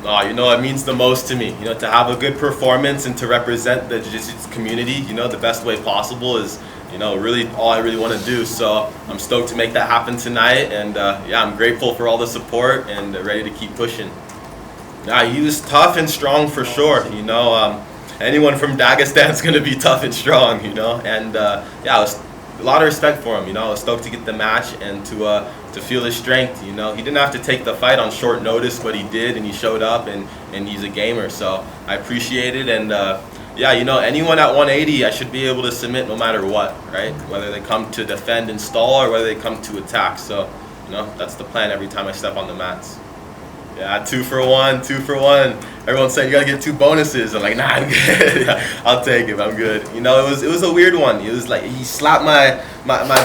Oh, it means the most to me. To have a good performance and to represent the jiu-jitsu community, the best way possible is, really all I really want to do. So I'm stoked to make that happen tonight, and yeah, I'm grateful for all the support and ready to keep pushing. Nah, he was tough and strong for sure. Anyone from Dagestan's gonna be tough and strong. And yeah, it was a lot of respect for him. I was stoked to get the match and to feel his strength. He didn't have to take the fight on short notice, but he did, and he showed up, and he's a gamer. So I appreciate it, and yeah, anyone at 180, I should be able to submit no matter what, right? Whether they come to defend and stall or whether they come to attack. So that's the plan every time I step on the mats. Yeah, 2 for 1, 2 for 1. Everyone's saying you gotta get 2 bonuses. I'm like, nah, I'm good. I'll take it. I'm good. It was a weird one. It was like he slapped my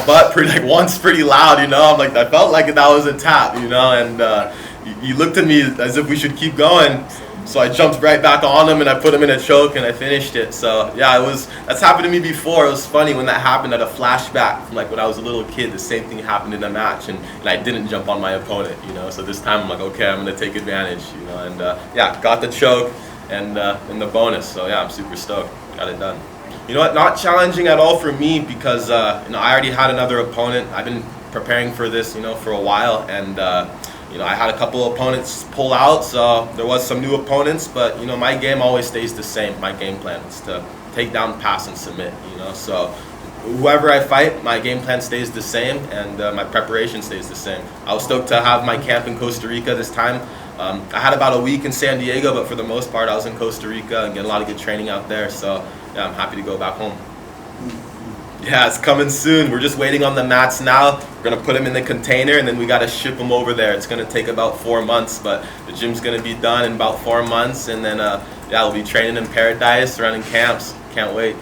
butt once pretty loud. I'm like, I felt like that was a tap. And he looked at me as if we should keep going. So I jumped right back on him and I put him in a choke and I finished it. So yeah, that's happened to me before. It was funny when that happened. I had a flashback from when I was a little kid. The same thing happened in a match and I didn't jump on my opponent. So this time I'm like, okay, I'm gonna take advantage. And yeah, got the choke and the bonus. So yeah, I'm super stoked. Got it done. Not challenging at all for me because I already had another opponent. I've been preparing for this for a while, and I had a couple opponents pull out, so there was some new opponents, but my game always stays the same. My game plan is to take down, pass, and submit. So whoever I fight, my game plan stays the same, and my preparation stays the same. I was stoked to have my camp in Costa Rica this time. I had about a week in San Diego, but for the most part, I was in Costa Rica and getting a lot of good training out there. So yeah, I'm happy to go back home. Yeah, it's coming soon. We're just waiting on the mats now. We're gonna put them in the container and then we gotta ship them over there. It's gonna take about 4 months, but the gym's gonna be done in about 4 months, and then yeah, we'll be training in Paradise, running camps. Can't wait.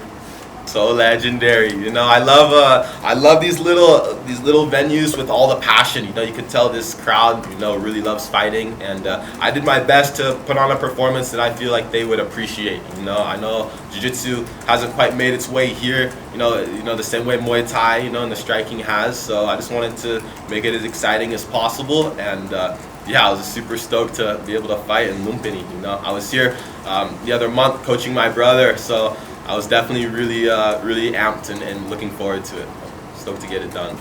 So legendary. I love these little venues with all the passion. You could tell this crowd really loves fighting, and I did my best to put on a performance that I feel like they would appreciate. I know jiu-jitsu hasn't quite made its way here, the same way Muay Thai, and the striking has. So I just wanted to make it as exciting as possible, and yeah, I was super stoked to be able to fight in Lumpini. I was here the other month coaching my brother, so I was definitely really amped and looking forward to it. Stoked to get it done.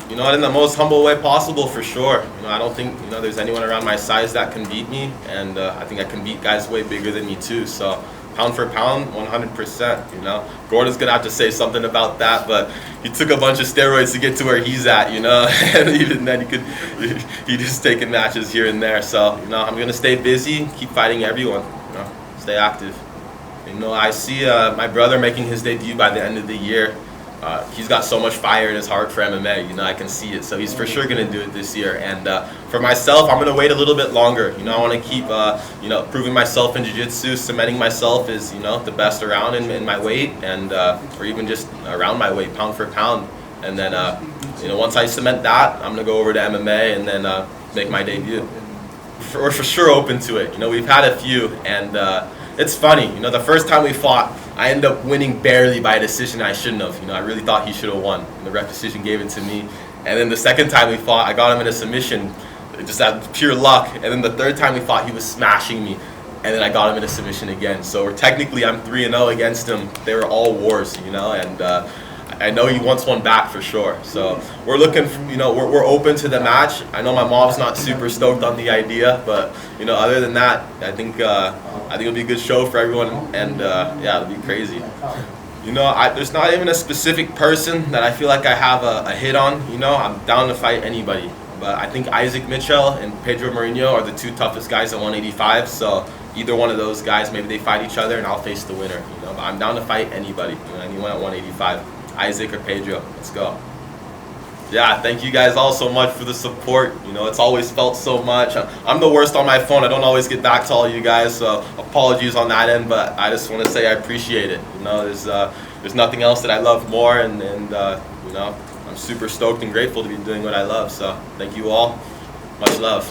In the most humble way possible, for sure. I don't think there's anyone around my size that can beat me, and I think I can beat guys way bigger than me too. So pound for pound, 100%. Gordon's gonna have to say something about that, but he took a bunch of steroids to get to where he's at. And even then he just taking matches here and there. So I'm gonna stay busy, keep fighting everyone. Stay active. I see my brother making his debut by the end of the year. He's got so much fire in his heart for MMA. I can see it. So he's for sure going to do it this year. And for myself, I'm going to wait a little bit longer. I want to keep, proving myself in jiu-jitsu, cementing myself as, the best around in my weight, and or even just around my weight, pound for pound. And then, once I cement that, I'm going to go over to MMA and then make my debut. We're for sure open to it. We've had a few, and it's funny, the first time we fought, I ended up winning barely by a decision I shouldn't have. I really thought he should have won. And the ref decision gave it to me. And then the second time we fought, I got him in a submission, just out of pure luck. And then the third time we fought, he was smashing me. And then I got him in a submission again. So I'm 3-0 against him. They were all wars, and I know he wants one back for sure. So we're looking, we're open to the match. I know my mom's not super stoked on the idea, but other than that, I think it'll be a good show for everyone, and yeah, it'll be crazy. There's not even a specific person that I feel like I have a hit on. I'm down to fight anybody, but I think Isaac Mitchell and Pedro Mourinho are the 2 toughest guys at 185. So either one of those guys, maybe they fight each other, and I'll face the winner. But I'm down to fight anybody. Anyone at 185. Isaac or Pedro, let's go. Yeah, thank you guys all so much for the support. It's always felt so much. I'm the worst on my phone. I don't always get back to all you guys, so apologies on that end, but I just want to say I appreciate it. There's nothing else that I love more, and I'm super stoked and grateful to be doing what I love. So thank you all. Much love.